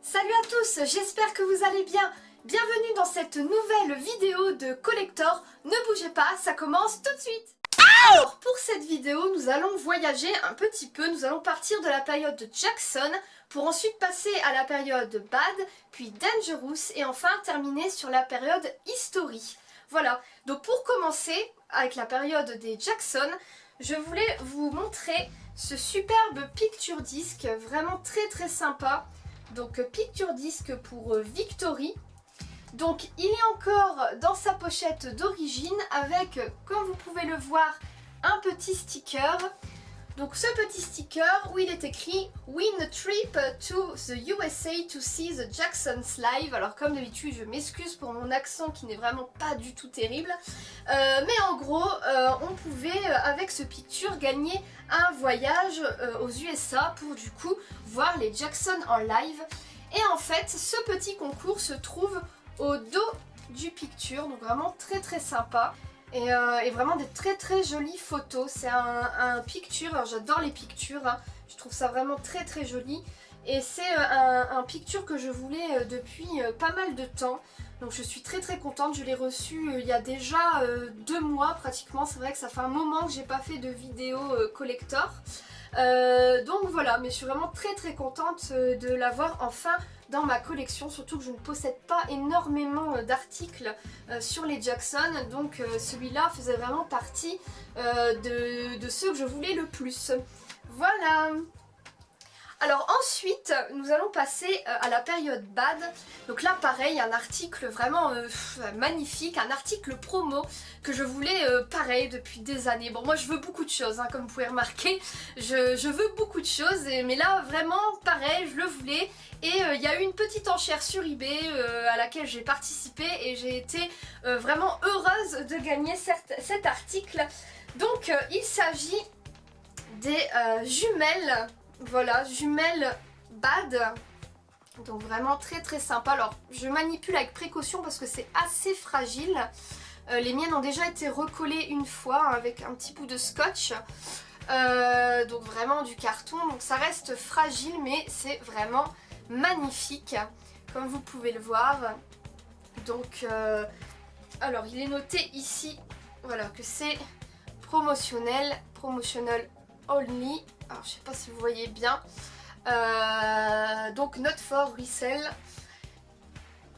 Salut à tous, j'espère que vous allez bien. Bienvenue dans cette nouvelle vidéo de collector. Ne bougez pas, ça commence tout de suite. Alors pour cette vidéo, nous allons voyager un petit peu. Nous allons partir de la période de Jackson pour ensuite passer à la période Bad, puis Dangerous et enfin terminer sur la période History. Voilà, donc pour commencer avec la période des Jackson, je voulais vous montrer ce superbe picture disc, vraiment très sympa. Donc picture disc pour Victory. Donc il est encore dans sa pochette d'origine avec, comme vous pouvez le voir, un petit sticker. Donc ce petit sticker où il est écrit Win a trip to the USA to see the Jacksons live. Alors comme d'habitude je m'excuse pour mon accent qui n'est vraiment pas du tout terrible. Mais en gros on pouvait avec ce picture gagner un voyage aux USA pour du coup voir les Jacksons en live. Et en fait ce petit concours se trouve au dos du picture, donc vraiment très sympa. Et vraiment des très jolies photos. C'est un picture, alors j'adore les pictures, hein. Je trouve ça vraiment très joli. Et c'est un picture que je voulais depuis pas mal de temps. Donc je suis très contente, je l'ai reçu il y a déjà 2 mois pratiquement. C'est vrai que ça fait un moment que j'ai pas fait de vidéo collector. Donc voilà, mais je suis vraiment très contente de l'avoir enfin dans ma collection, surtout que je ne possède pas énormément d'articles sur les Jackson, donc celui-là faisait vraiment partie de ceux que je voulais le plus. Voilà. Alors ensuite, nous allons passer à la période Bad. Donc là pareil, un article vraiment magnifique, un article promo que je voulais pareil depuis des années. Bon moi je veux beaucoup de choses, hein, comme vous pouvez remarquer, je veux beaucoup de choses, mais là vraiment pareil, je le voulais. Et il y a eu une petite enchère sur eBay à laquelle j'ai participé et j'ai été vraiment heureuse de gagner cet article. Donc il s'agit des jumelles. Voilà, jumelles Bad, donc vraiment très sympa. Alors je manipule avec précaution parce que c'est assez fragile. Les miennes ont déjà été recollées une fois avec un petit bout de scotch. Donc vraiment du carton, donc ça reste fragile mais c'est vraiment magnifique comme vous pouvez le voir. Donc alors il est noté ici, voilà, que c'est promotionnel, promotional only. Alors je sais pas si vous voyez bien, donc not for resale.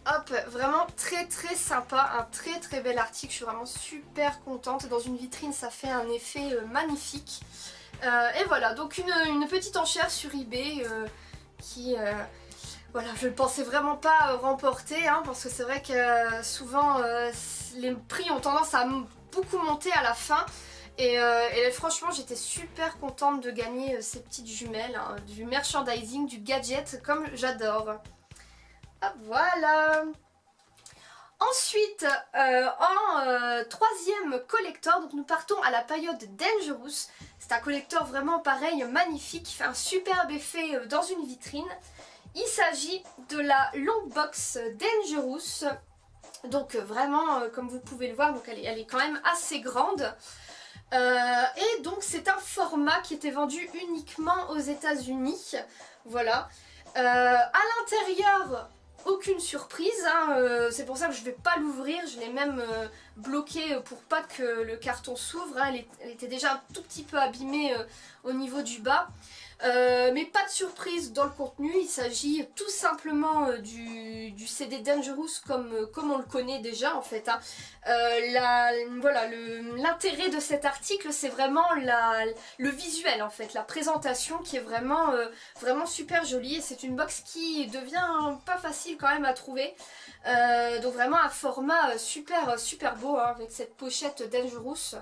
Hop, vraiment très sympa, un très bel article, je suis vraiment super contente. Dans une vitrine ça fait un effet magnifique. Et voilà, donc une petite enchère sur eBay qui, voilà, je ne pensais vraiment pas remporter, hein, parce que c'est vrai que souvent les prix ont tendance à beaucoup monter à la fin. Et franchement j'étais super contente de gagner ces petites jumelles, hein, du merchandising, du gadget comme j'adore. Ah, voilà. Ensuite en troisième collector, donc nous partons à la période Dangerous. C'est un collector vraiment pareil, magnifique, qui fait un superbe effet dans une vitrine. Il s'agit de la long box Dangerous. Donc vraiment comme vous pouvez le voir, donc elle est quand même assez grande. Et donc c'est un format qui était vendu uniquement aux États-Unis. Voilà. À l'intérieur, aucune surprise, hein, c'est pour ça que je ne vais pas l'ouvrir. Je l'ai même bloqué pour pas que le carton s'ouvre, hein. Elle était déjà un tout petit peu abîmée au niveau du bas. Mais pas de surprise dans le contenu, il s'agit tout simplement du CD Dangerous comme on le connaît déjà en fait, hein. Voilà, l'intérêt de cet article c'est vraiment le visuel en fait, la présentation qui est vraiment super jolie, et c'est une box qui devient pas facile quand même à trouver. Donc vraiment un format super beau, hein, avec cette pochette Dangerous.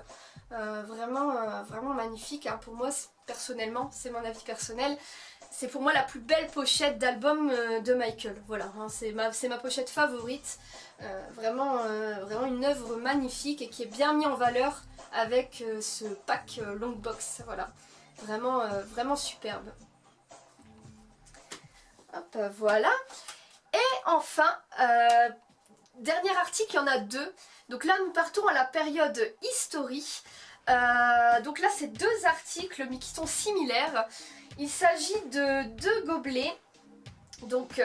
Vraiment magnifique, hein. Pour moi personnellement, c'est mon avis personnel, c'est pour moi la plus belle pochette d'album de Michael. Voilà, hein, c'est ma pochette favorite. Vraiment une œuvre magnifique et qui est bien mis en valeur avec ce pack long box. Voilà, vraiment superbe. Hop, voilà. Et enfin, dernier article, il y en a 2. Donc là nous partons à la période History. Donc là c'est 2 articles mais qui sont similaires. Il s'agit de 2 gobelets. Donc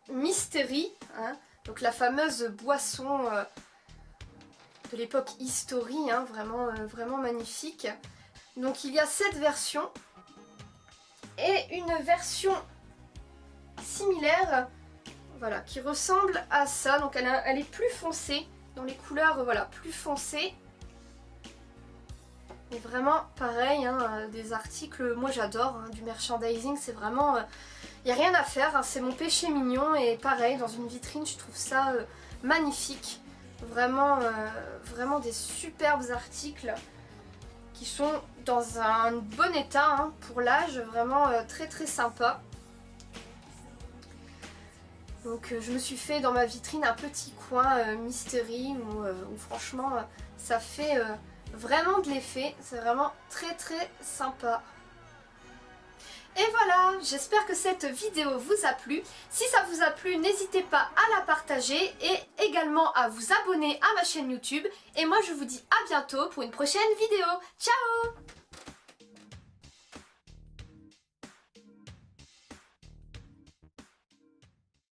Mystery, hein, donc la fameuse boisson de l'époque History, hein, vraiment magnifique. Donc il y a cette version et une version similaire, voilà, qui ressemble à ça. Donc elle est plus foncée, dans les couleurs, voilà, plus foncées. Et vraiment pareil, hein, des articles, moi j'adore, hein, du merchandising, c'est vraiment... Il n'y a rien à faire, hein, c'est mon péché mignon et pareil, dans une vitrine, je trouve ça magnifique. Vraiment, vraiment des superbes articles qui sont dans un bon état hein, pour l'âge, vraiment très sympa. Donc je me suis fait dans ma vitrine un petit coin Mystery où franchement ça fait vraiment de l'effet, c'est vraiment très sympa. Et voilà, j'espère que cette vidéo vous a plu. Si ça vous a plu, n'hésitez pas à la partager et également à vous abonner à ma chaîne YouTube. Et moi je vous dis à bientôt pour une prochaine vidéo. Ciao!